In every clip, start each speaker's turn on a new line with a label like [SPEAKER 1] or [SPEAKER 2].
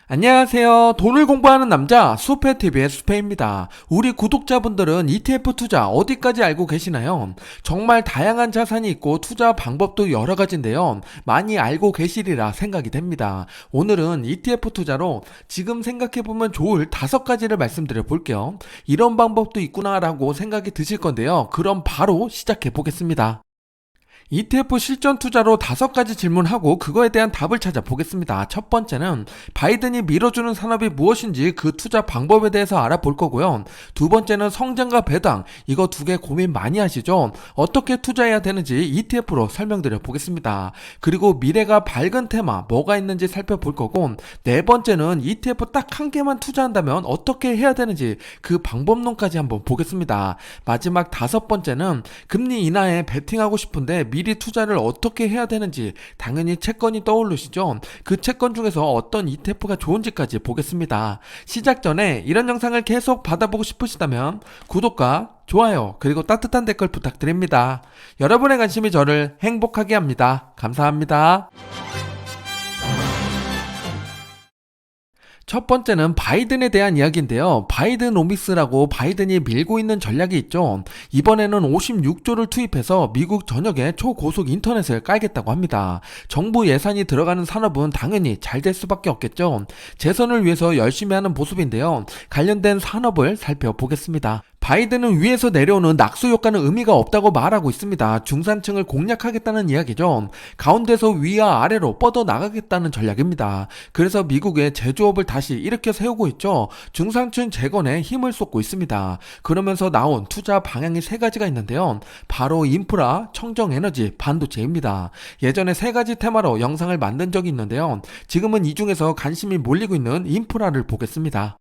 [SPEAKER 1] 안녕하세요. 돈을 공부하는 남자 수페TV의 수페입니다. 우리 구독자분들은 ETF 투자 어디까지 알고 계시나요? 정말 다양한 자산이 있고 투자 방법도 여러 가지인데요. 많이 알고 계시리라 생각이 됩니다. 오늘은 ETF 투자로 지금 생각해보면 좋을 5가지를 말씀드려 볼게요. 이런 방법도 있구나라고 생각이 드실 건데요. 그럼 바로 시작해 보겠습니다. ETF 실전 투자로 5가지 질문하고 그거에 대한 답을 찾아보겠습니다. 첫 번째는 바이든이 밀어주는 산업이 무엇인지 그 투자 방법에 대해서 알아볼 거고요. 두 번째는 성장과 배당, 이거 2개 고민 많이 하시죠? 어떻게 투자해야 되는지 ETF로 설명드려 보겠습니다. 그리고 미래가 밝은 테마 뭐가 있는지 살펴볼 거고, 네 번째는 ETF 딱 한 개만 투자한다면 어떻게 해야 되는지 그 방법론까지 한번 보겠습니다. 마지막 5번째는 금리 인하에 베팅하고 싶은데 미리 투자를 어떻게 해야 되는지 당연히 채권이 떠오르시죠? 그 채권 중에서 어떤 ETF가 좋은지까지 보겠습니다. 시작 전에 이런 영상을 계속 받아보고 싶으시다면 구독과 좋아요 그리고 따뜻한 댓글 부탁드립니다. 여러분의 관심이 저를 행복하게 합니다. 감사합니다. 첫 번째는 바이든에 대한 이야기인데요. 바이든오믹스라고 바이든이 밀고 있는 전략이 있죠. 이번에는 56조를 투입해서 미국 전역에 초고속 인터넷을 깔겠다고 합니다. 정부 예산이 들어가는 산업은 당연히 잘 될 수밖에 없겠죠. 재선을 위해서 열심히 하는 모습인데요. 관련된 산업을 살펴보겠습니다. 바이든은 위에서 내려오는 낙수 효과는 의미가 없다고 말하고 있습니다. 중산층을 공략하겠다는 이야기죠. 가운데서 위와 아래로 뻗어 나가겠다는 전략입니다. 그래서 미국의 제조업을 다시 일으켜 세우고 있죠. 중산층 재건에 힘을 쏟고 있습니다. 그러면서 나온 투자 방향이 3가지가 있는데요. 바로 인프라, 청정에너지, 반도체입니다. 예전에 3가지 테마로 영상을 만든 적이 있는데요. 지금은 이 중에서 관심이 몰리고 있는 인프라를 보겠습니다.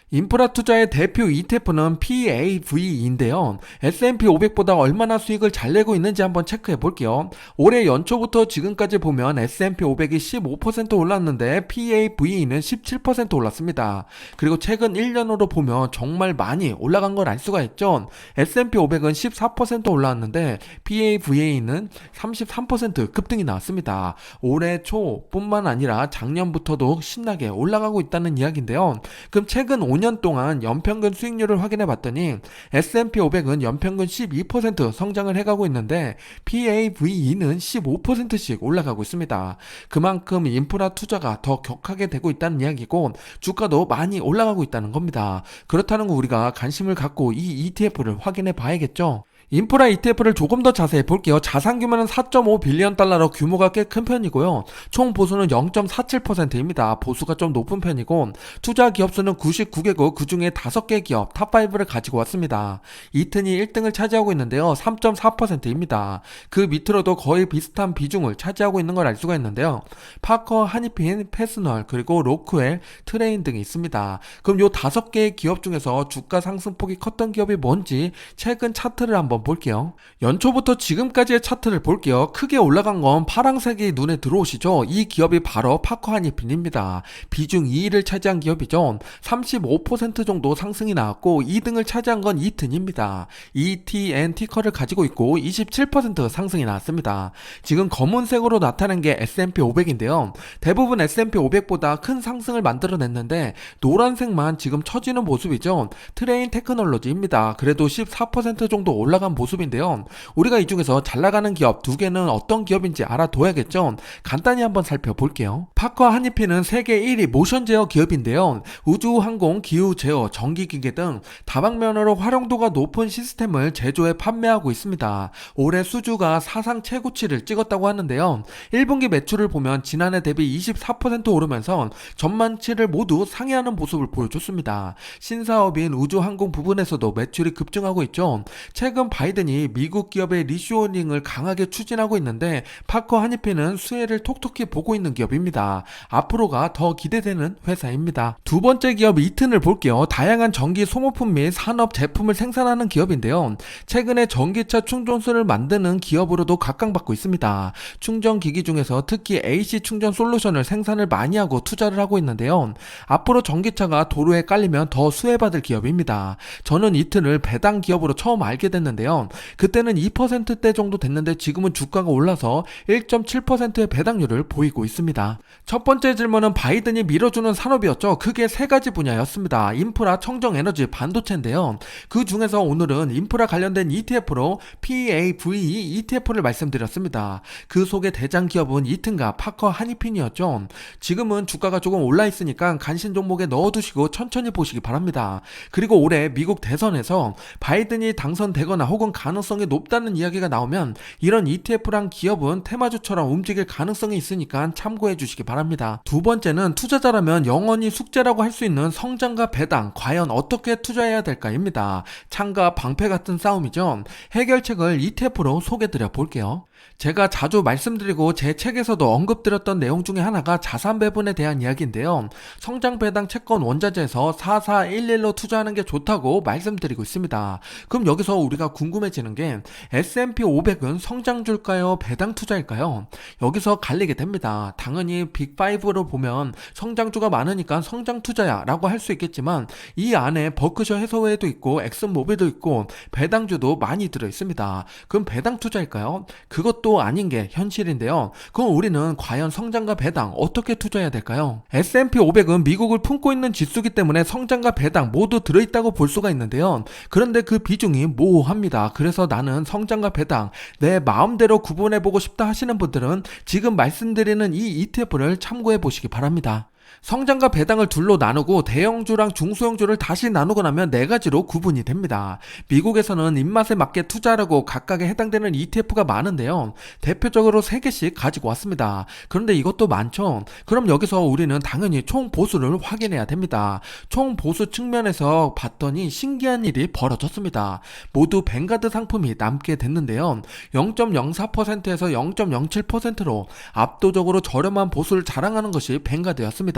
[SPEAKER 1] 인프라 투자의 대표 ETF는 PAVE인데요. S&P 500보다 얼마나 수익을 잘 내고 있는지 한번 체크해 볼게요. 올해 연초부터 지금까지 보면 S&P 500이 15% 올랐는데 PAVE는 17% 올랐습니다. 그리고 최근 1년으로 보면 정말 많이 올라간 걸 알 수가 있죠. S&P 500은 14% 올랐는데 PAVE는 33% 급등이 나왔습니다. 올해 초뿐만 아니라 작년부터도 신나게 올라가고 있다는 이야기인데요. 그럼 최근 5년 동안 연평균 수익률을 확인해 봤더니 S&P 500은 연평균 12% 성장을 해가고 있는데 PAVE는 15%씩 올라가고 있습니다. 그만큼 인프라 투자가 더 격하게 되고 있다는 이야기고 주가도 많이 올라가고 있다는 겁니다. 그렇다는 거 우리가 관심을 갖고 이 ETF를 확인해 봐야겠죠. 인프라 ETF를 조금 더 자세히 볼게요. 자산 규모는 4.5 빌리언 달러로 규모가 꽤 큰 편이고요. 총 보수는 0.47%입니다. 보수가 좀 높은 편이고 투자 기업 수는 99개국, 그중에 5개 기업 탑5를 가지고 왔습니다. 이튼이 1등을 차지하고 있는데요. 3.4%입니다. 그 밑으로도 거의 비슷한 비중을 차지하고 있는 걸 알 수가 있는데요. 파커, 하니핀, 패스널, 그리고 로크웰, 트레인 등이 있습니다. 그럼 요 5개의 기업 중에서 주가 상승폭이 컸던 기업이 뭔지 최근 차트를 한번 볼게요. 연초부터 지금까지의 차트를 볼게요. 크게 올라간 건 파란색이 눈에 들어오시죠? 이 기업이 바로 파커 하니핀입니다. 비중 2위를 차지한 기업이죠. 35% 정도 상승이 나왔고 2등을 차지한 건 이튼입니다. ETN 티커를 가지고 있고 27% 상승이 나왔습니다. 지금 검은색으로 나타난 게 S&P 500인데요. 대부분 S&P 500보다 큰 상승을 만들어냈는데 노란색만 지금 처지는 모습이죠. 트레인 테크놀로지입니다. 그래도 14% 정도 올라간 모습인데요. 우리가 이 중에서 잘 나가는 기업 2개는 어떤 기업인지 알아둬야겠죠. 간단히 한번 살펴볼게요. 파커 하니핀은 세계 1위 모션 제어 기업인데요. 우주, 항공, 기후 제어, 전기기계 등 다방면으로 활용도가 높은 시스템을 제조해 판매하고 있습니다. 올해 수주가 사상 최고치를 찍었다고 하는데요. 1분기 매출을 보면 지난해 대비 24% 오르면서 전망치를 모두 상회하는 모습을 보여줬습니다. 신사업인 우주, 항공 부분에서도 매출이 급증하고 있죠. 최근 바이든이 미국 기업의 리쇼어링을 강하게 추진하고 있는데 파커 하니핀은 수혜를 톡톡히 보고 있는 기업입니다. 앞으로가 더 기대되는 회사입니다. 두 번째 기업 이튼을 볼게요. 다양한 전기 소모품 및 산업 제품을 생산하는 기업인데요. 최근에 전기차 충전소를 만드는 기업으로도 각광받고 있습니다. 충전기기 중에서 특히 AC 충전 솔루션을 생산을 많이 하고 투자를 하고 있는데요. 앞으로 전기차가 도로에 깔리면 더 수혜받을 기업입니다. 저는 이튼을 배당 기업으로 처음 알게 됐는데요. 했는데요. 그때는 2%대 정도 됐는데 지금은 주가가 올라서 1.7%의 배당률을 보이고 있습니다. 첫 번째 질문은 바이든이 밀어주는 산업이었죠. 크게 세 가지 분야였습니다. 인프라, 청정에너지, 반도체인데요. 그 중에서 오늘은 인프라 관련된 ETF로 PAVE ETF를 말씀드렸습니다. 그 속의 대장 기업은 이튼가, 파커, 하니핀이었죠. 지금은 주가가 조금 올라있으니까 간신 종목에 넣어두시고 천천히 보시기 바랍니다. 그리고 올해 미국 대선에서 바이든이 당선되거나 혹은 가능성이 높다는 이야기가 나오면 이런 ETF랑 기업은 테마주처럼 움직일 가능성이 있으니까 참고해 주시기 바랍니다. 두 번째는 투자자라면 영원히 숙제라고 할 수 있는 성장과 배당, 과연 어떻게 투자해야 될까입니다. 창과 방패 같은 싸움이죠. 해결책을 ETF로 소개드려 볼게요. 제가 자주 말씀드리고 제 책에서도 언급드렸던 내용 중에 하나가 자산 배분에 대한 이야기인데요. 성장 배당 채권 원자재에서 4411로 투자하는 게 좋다고 말씀드리고 있습니다. 그럼 여기서 우리가 궁금해지는 게 S&P 500은 성장주일까요? 배당 투자일까요? 여기서 갈리게 됩니다. 당연히 빅5로 보면 성장주가 많으니까 성장 투자야 라고 할 수 있겠지만 이 안에 버크셔 해서웨이도 있고 엑슨모빌도 있고 배당주도 많이 들어있습니다. 그럼 배당 투자일까요? 그것도 아닌 게 현실인데요. 그럼 우리는 과연 성장과 배당 어떻게 투자해야 될까요? S&P 500은 미국을 품고 있는 지수기 때문에 성장과 배당 모두 들어있다고 볼 수가 있는데요. 그런데 그 비중이 모호합니다. 그래서 나는 성장과 배당 내 마음대로 구분해보고 싶다 하시는 분들은 지금 말씀드리는 이 ETF를 참고해 보시기 바랍니다. 성장과 배당을 둘로 나누고 대형주랑 중소형주를 다시 나누고 나면 네 가지로 구분이 됩니다. 미국에서는 입맛에 맞게 투자하라고 각각에 해당되는 ETF가 많은데요. 대표적으로 3개씩 가지고 왔습니다. 그런데 이것도 많죠. 그럼 여기서 우리는 당연히 총 보수를 확인해야 됩니다. 총 보수 측면에서 봤더니 신기한 일이 벌어졌습니다. 모두 뱅가드 상품이 남게 됐는데요. 0.04%에서 0.07%로 압도적으로 저렴한 보수를 자랑하는 것이 뱅가드였습니다.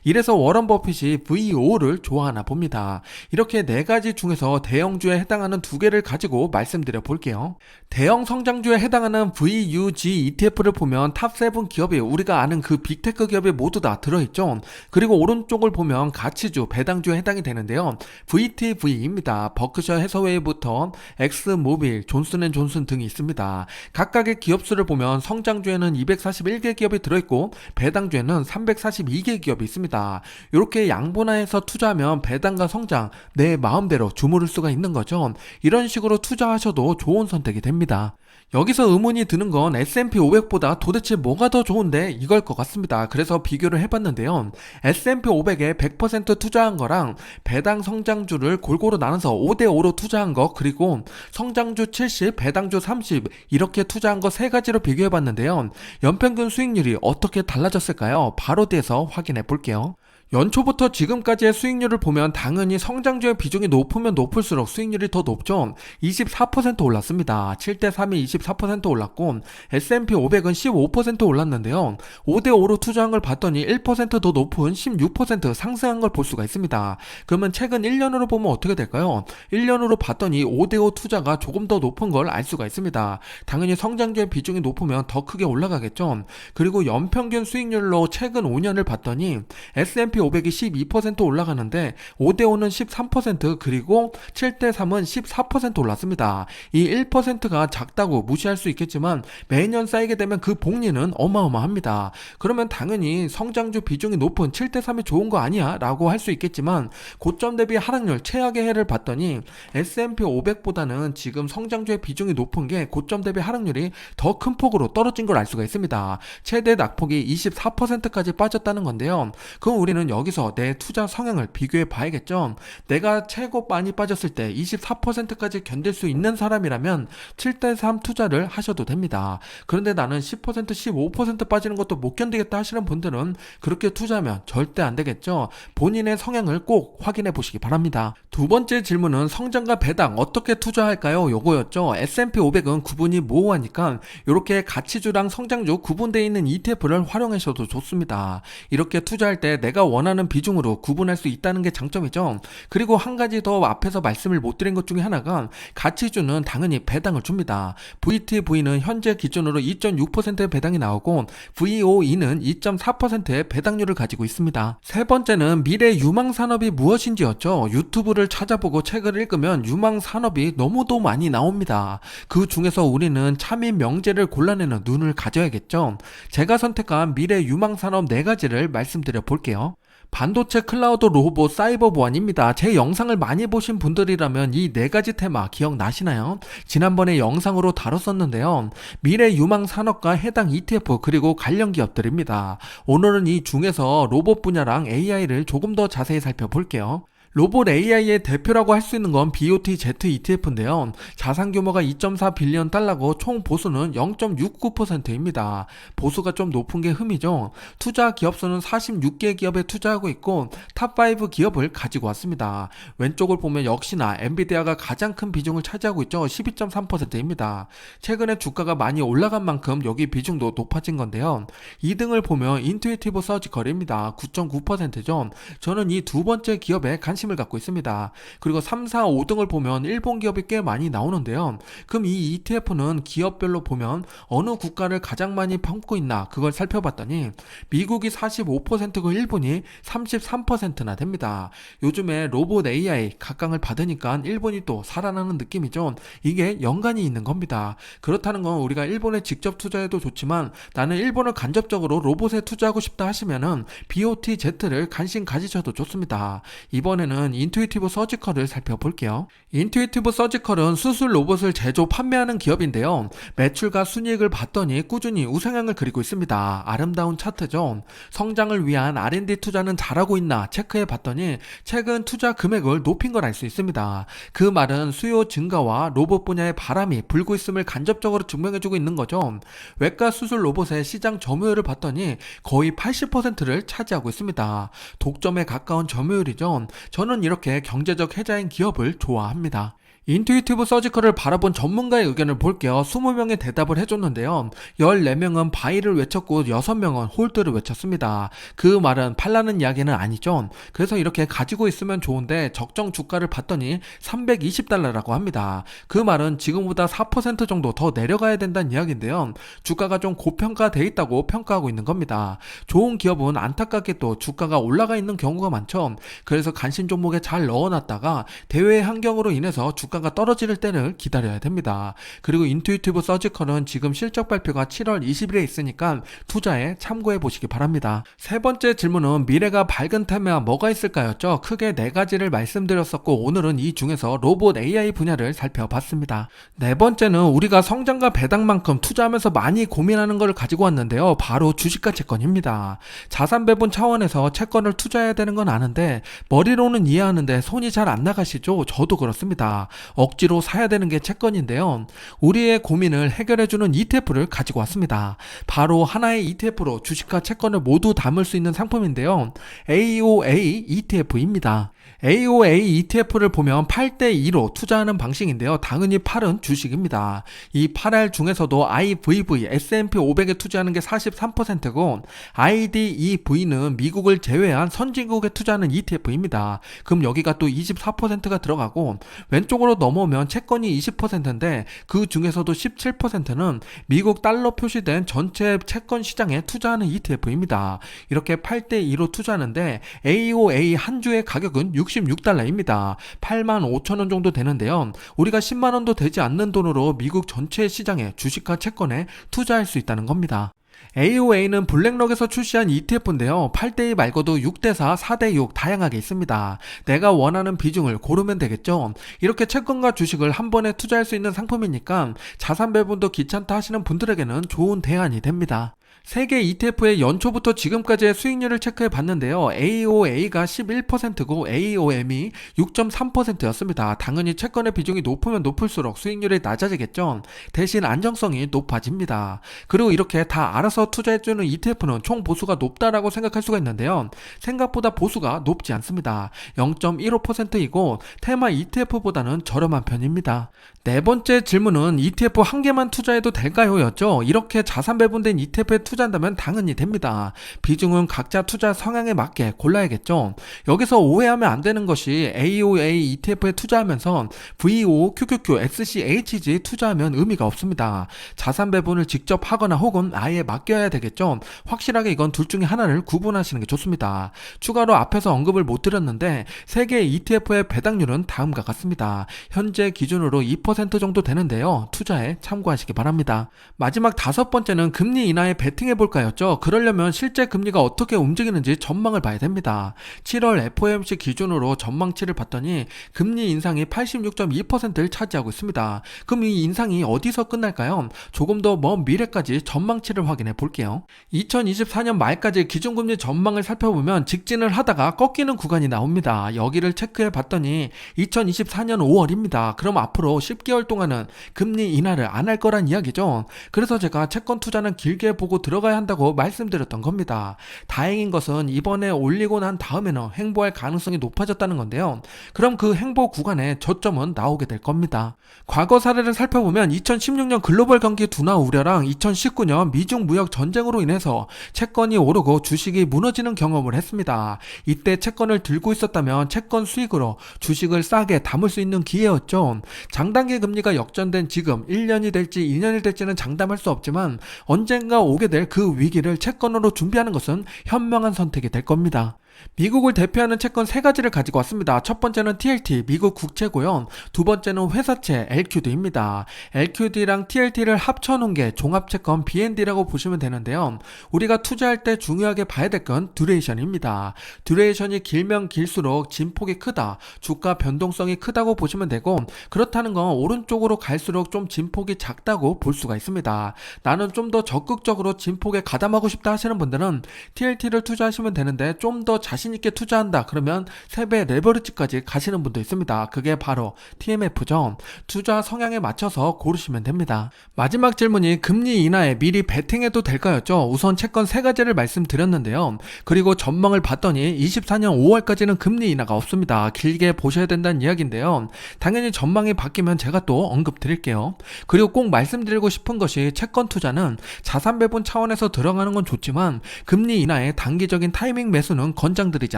[SPEAKER 1] 이래서 워런 버핏이 VO를 좋아하나 봅니다. 이렇게 네 가지 중에서 대형주에 해당하는 두 개를 가지고 말씀드려 볼게요. 대형 성장주에 해당하는 VUG ETF를 보면 탑7 기업이 우리가 아는 그 빅테크 기업이 모두 다 들어있죠. 그리고 오른쪽을 보면 가치주, 배당주에 해당이 되는데요. VTV입니다. 버크셔 해서웨이부터 엑스모빌, 존슨앤존슨 등이 있습니다. 각각의 기업수를 보면 성장주에는 241개 기업이 들어있고 배당주에는 342개 기업이 있습니다. 이렇게 양분화해서 투자하면 배당과 성장 내 마음대로 주무를 수가 있는 거죠. 이런 식으로 투자하셔도 좋은 선택이 됩니다. 여기서 의문이 드는 건 S&P 500보다 도대체 뭐가 더 좋은데 이걸 것 같습니다. 그래서 비교를 해봤는데요. S&P 500에 100% 투자한 거랑 배당 성장주를 골고루 나눠서 5대5로 투자한 거 그리고 성장주 70, 배당주 30 이렇게 투자한 거 세 가지로 비교해봤는데요. 연평균 수익률이 어떻게 달라졌을까요? 바로 뒤에서 확인해 볼게요. 연초부터 지금까지의 수익률을 보면 당연히 성장주의 비중이 높으면 높을수록 수익률이 더 높죠. 24% 올랐습니다. 7대3이 24% 올랐고 S&P 500은 15% 올랐는데요. 5대5로 투자한 걸 봤더니 1%더 높은 16% 상승한 걸 볼 수가 있습니다. 그러면 최근 1년으로 보면 어떻게 될까요? 1년으로 봤더니 5대5 투자가 조금 더 높은 걸 알 수가 있습니다. 당연히 성장주의 비중이 높으면 더 크게 올라가겠죠. 그리고 연평균 수익률로 최근 5년을 봤더니 S&P 500이 12% 올라가는데 5대5는 13% 그리고 7대3은 14% 올랐습니다. 이 1%가 작다고 무시할 수 있겠지만 매년 쌓이게 되면 그 복리는 어마어마합니다. 그러면 당연히 성장주 비중이 높은 7대3이 좋은 거 아니야? 라고 할 수 있겠지만 고점 대비 하락률 최악의 해를 봤더니 S&P 500보다는 지금 성장주의 비중이 높은 게 고점 대비 하락률이 더 큰 폭으로 떨어진 걸 알 수가 있습니다. 최대 낙폭이 24%까지 빠졌다는 건데요. 그럼 우리는 여기서 내 투자 성향을 비교해 봐야겠죠. 내가 최고 많이 빠졌을 때 24%까지 견딜 수 있는 사람이라면 7대3 투자를 하셔도 됩니다. 그런데 나는 10%, 15% 빠지는 것도 못 견디겠다 하시는 분들은 그렇게 투자하면 절대 안 되겠죠. 본인의 성향을 꼭 확인해 보시기 바랍니다. 두 번째 질문은 성장과 배당 어떻게 투자할까요? 요거였죠. S&P 500은 구분이 모호하니까 이렇게 가치주랑 성장주 구분되어 있는 ETF를 활용하셔도 좋습니다. 이렇게 투자할 때 내가 원하는 비중으로 구분할 수 있다는 게 장점이죠. 그리고 한 가지 더 앞에서 말씀을 못 드린 것 중에 하나가 가치주는 당연히 배당을 줍니다. VTV는 현재 기준으로 2.6%의 배당이 나오고 VOE는 2.4%의 배당률을 가지고 있습니다. 세 번째는 미래 유망 산업이 무엇인지였죠. 유튜브를 찾아보고 책을 읽으면 유망 산업이 너무도 많이 나옵니다. 그 중에서 우리는 참인 명제를 골라내는 눈을 가져야겠죠. 제가 선택한 미래 유망 산업 4가지를 말씀드려 볼게요. 반도체, 클라우드, 로봇, 사이버 보안입니다. 제 영상을 많이 보신 분들이라면 이 4가지 테마 기억나시나요? 지난번에 영상으로 다뤘었는데요. 미래 유망 산업과 해당 ETF 그리고 관련 기업들입니다. 오늘은 이 중에서 로봇 분야랑 AI를 조금 더 자세히 살펴볼게요. 로봇 AI의 대표라고 할 수 있는 건 BOTZ ETF인데요. 자산 규모가 2.4 빌리언 달러고 총 보수는 0.69%입니다. 보수가 좀 높은 게 흠이죠. 투자 기업 수는 46개 기업에 투자하고 있고 탑5 기업을 가지고 왔습니다. 왼쪽을 보면 역시나 엔비디아가 가장 큰 비중을 차지하고 있죠. 12.3%입니다. 최근에 주가가 많이 올라간 만큼 여기 비중도 높아진 건데요. 2등을 보면 인투이티브 서지컬입니다. 9.9%죠. 저는 이 두 번째 기업에 관심을 갖고 있습니다. 그리고 3, 4, 5등을 보면 일본 기업이 꽤 많이 나오는데요. 그럼 이 ETF는 기업별로 보면 어느 국가를 가장 많이 품고 있나 그걸 살펴봤더니 미국이 45%고 일본이 33%나 됩니다. 요즘에 로봇 AI 각광을 받으니까 일본이 또 살아나는 느낌이죠. 이게 연관이 있는 겁니다. 그렇다는 건 우리가 일본에 직접 투자해도 좋지만 나는 일본을 간접적으로 로봇에 투자하고 싶다 하시면은 BOTZ를 관심 가지셔도 좋습니다. 이번에는 인투이티브 서지컬을 살펴볼게요. 인투이티브 서지컬은 수술 로봇을 제조 판매하는 기업인데요. 매출과 순이익을 봤더니 꾸준히 우상향을 그리고 있습니다. 아름다운 차트죠. 성장을 위한 R&D 투자는 잘하고 있나 체크해 봤더니 최근 투자 금액을 높인 걸 알 수 있습니다. 그 말은 수요 증가와 로봇 분야의 바람이 불고 있음을 간접적으로 증명해주고 있는 거죠. 외과 수술 로봇의 시장 점유율을 봤더니 거의 80%를 차지하고 있습니다. 독점에 가까운 점유율이죠. 저는 이렇게 경제적 혜자인 기업을 좋아합니다. 인투이티브 서지컬을 바라본 전문가의 의견을 볼게요. 20명의 대답을 해줬는데요. 14명은 바이를 외쳤고 6명은 홀드를 외쳤습니다. 그 말은 팔라는 이야기는 아니죠. 그래서 이렇게 가지고 있으면 좋은데 적정 주가를 봤더니 320달러라고 합니다. 그 말은 지금보다 4% 정도 더 내려가야 된다는 이야기인데요. 주가가 좀 고평가돼 있다고 평가하고 있는 겁니다. 좋은 기업은 안타깝게도 주가가 올라가 있는 경우가 많죠. 그래서 관심 종목에 잘 넣어놨다가 대외 환경으로 인해서 주가가 떨어질 때를 기다려야 됩니다. 그리고 인투이티브 서지컬은 지금 실적 발표가 7월 20일에 있으니까 투자에 참고해 보시기 바랍니다. 세 번째 질문은 미래가 밝은 테마 뭐가 있을까였죠? 크게 4가지를 말씀드렸었고 오늘은 이 중에서 로봇 AI 분야를 살펴봤습니다. 네 번째는 우리가 성장과 배당만큼 투자하면서 많이 고민하는 걸 가지고 왔는데요. 바로 주식과 채권입니다. 자산 배분 차원에서 채권을 투자해야 되는 건 아는데 머리로는 이해하는데 손이 잘 안 나가시죠? 저도 그렇습니다. 억지로 사야 되는 게 채권인데요. 우리의 고민을 해결해주는 ETF를 가지고 왔습니다. 바로 하나의 ETF로 주식과 채권을 모두 담을 수 있는 상품인데요. AOA ETF입니다. AOA ETF를 보면 8대2로 투자하는 방식인데요. 당연히 8은 주식입니다. 이 8알 중에서도 IVV, S&P 500에 투자하는 게 43%고 IDEV는 미국을 제외한 선진국에 투자하는 ETF입니다. 그럼 여기가 또 24%가 들어가고 왼쪽으로 넘어오면 채권이 20%인데 그 중에서도 17%는 미국 달러 표시된 전체 채권 시장에 투자하는 ETF입니다. 이렇게 8대2로 투자하는데 AOA 한 주의 가격은 66달러입니다. 85,000원 정도 되는데요. 우리가 10만원도 되지 않는 돈으로 미국 전체 시장에 주식과 채권에 투자할 수 있다는 겁니다. AOA는 블랙록에서 출시한 ETF인데요. 8대2 말고도 6대4, 4대6 다양하게 있습니다. 내가 원하는 비중을 고르면 되겠죠. 이렇게 채권과 주식을 한 번에 투자할 수 있는 상품이니까 자산 배분도 귀찮다 하시는 분들에게는 좋은 대안이 됩니다. 세계 ETF의 연초부터 지금까지의 수익률을 체크해 봤는데요. AOA가 11%고 AOM이 6.3%였습니다. 당연히 채권의 비중이 높으면 높을수록 수익률이 낮아지겠죠. 대신 안정성이 높아집니다. 그리고 이렇게 다 알아서 투자해주는 ETF는 총 보수가 높다라고 생각할 수가 있는데요. 생각보다 보수가 높지 않습니다. 0.15%이고 테마 ETF보다는 저렴한 편입니다. 네 번째 질문은 ETF 한 개만 투자해도 될까요? 였죠. 이렇게 자산 배분된 ETF에 투자한다면 당연히 됩니다. 비중은 각자 투자 성향에 맞게 골라야겠죠. 여기서 오해하면 안 되는 것이 AOA ETF에 투자하면서 VO, QQQ, SCHG 투자하면 의미가 없습니다. 자산 배분을 직접 하거나 혹은 아예 맡겨야 되겠죠. 확실하게 이건 둘 중에 하나를 구분하시는 게 좋습니다. 추가로 앞에서 언급을 못 드렸는데 세계 ETF의 배당률은 다음과 같습니다. 현재 기준으로 2% 정도 되는데요. 투자에 참고하시기 바랍니다. 마지막 다섯 번째는 금리 인하에 베팅해볼까였죠. 그러려면 실제 금리가 어떻게 움직이는지 전망을 봐야 됩니다. 7월 FOMC 기준으로 전망치를 봤더니 금리 인상이 86.2%를 차지하고 있습니다. 그럼 이 인상이 어디서 끝날까요? 조금 더 먼 미래까지 전망치를 확인해 볼게요. 2024년 말까지 기준금리 전망을 살펴보면 직진을 하다가 꺾이는 구간이 나옵니다. 여기를 체크해 봤더니 2024년 5월입니다. 그럼 앞으로 10개월 동안은 금리 인하를 안 할 거란 이야기죠. 그래서 제가 채권 투자는 길게 보고 들어가야 한다고 말씀드렸던 겁니다. 다행인 것은 이번에 올리고 난 다음에는 횡보할 가능성이 높아졌다는 건데요. 그럼 그 횡보 구간에 저점은 나오게 될 겁니다. 과거 사례를 살펴보면 2016년 글로벌 경기 둔화 우려랑 2019년 미중 무역 전쟁으로 인해서 채권이 오르고 주식이 무너지는 경험을 했습니다. 이때 채권을 들고 있었다면 채권 수익으로 주식을 싸게 담을 수 있는 기회였죠. 장단기 금리가 역전된 지금 1년이 될지 2년이 될지는 장담할 수 없지만 언젠가 오게 될 그 위기를 채권으로 준비하는 것은 현명한 선택이 될 겁니다. 미국을 대표하는 채권 세 가지를 가지고 왔습니다. 첫 번째는 TLT, 미국 국채고요. 두 번째는 회사채, LQD입니다. LQD랑 TLT를 합쳐놓은 게 종합채권 BND라고 보시면 되는데요. 우리가 투자할 때 중요하게 봐야 될 건 듀레이션입니다. 듀레이션이 길면 길수록 진폭이 크다, 주가 변동성이 크다고 보시면 되고, 그렇다는 건 오른쪽으로 갈수록 좀 진폭이 작다고 볼 수가 있습니다. 나는 좀 더 적극적으로 진폭에 가담하고 싶다 하시는 분들은 TLT를 투자하시면 되는데, 좀 더 자신있게 투자한다 그러면 3배 레버리지까지 가시는 분도 있습니다. 그게 바로 TMF죠. 투자 성향에 맞춰서 고르시면 됩니다. 마지막 질문이 금리 인하에 미리 베팅해도 될까였죠. 우선 채권 3가지를 말씀드렸는데요. 그리고 전망을 봤더니 24년 5월까지는 금리 인하가 없습니다. 길게 보셔야 된다는 이야기인데요. 당연히 전망이 바뀌면 제가 또 언급 드릴게요. 그리고 꼭 말씀드리고 싶은 것이 채권 투자는 자산 배분 차원에서 들어가는 건 좋지만 금리 인하의 단기적인 타이밍 매수는 권장드리지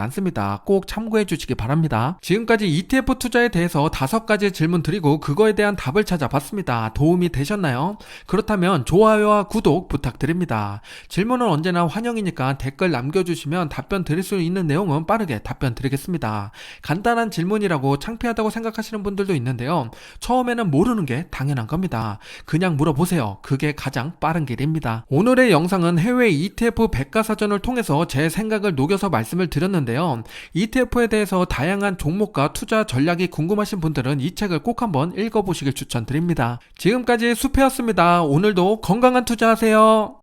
[SPEAKER 1] 않습니다. 꼭 참고해 주시기 바랍니다. 지금까지 ETF 투자에 대해서 5가지 질문 드리고 그거에 대한 답을 찾아봤습니다. 도움이 되셨나요? 그렇다면 좋아요와 구독 부탁드립니다. 질문은 언제나 환영이니까 댓글 남겨주시면 답변 드릴 수 있는 내용은 빠르게 답변 드리겠습니다. 간단한 질문이라고 창피하다고 생각하시는 분들도 있는데요. 처음에는 모르는 게 당연한 겁니다. 그냥 물어보세요. 그게 가장 빠른 길입니다. 오늘의 영상은 해외 ETF 백과사전을 통해서 제 생각을 녹여서 말씀을 드렸는데요. ETF에 대해서 다양한 종목과 투자 전략이 궁금하신 분들은 이 책을 꼭 한번 읽어보시길 추천드립니다. 지금까지 수페였습니다. 오늘도 건강한 투자하세요.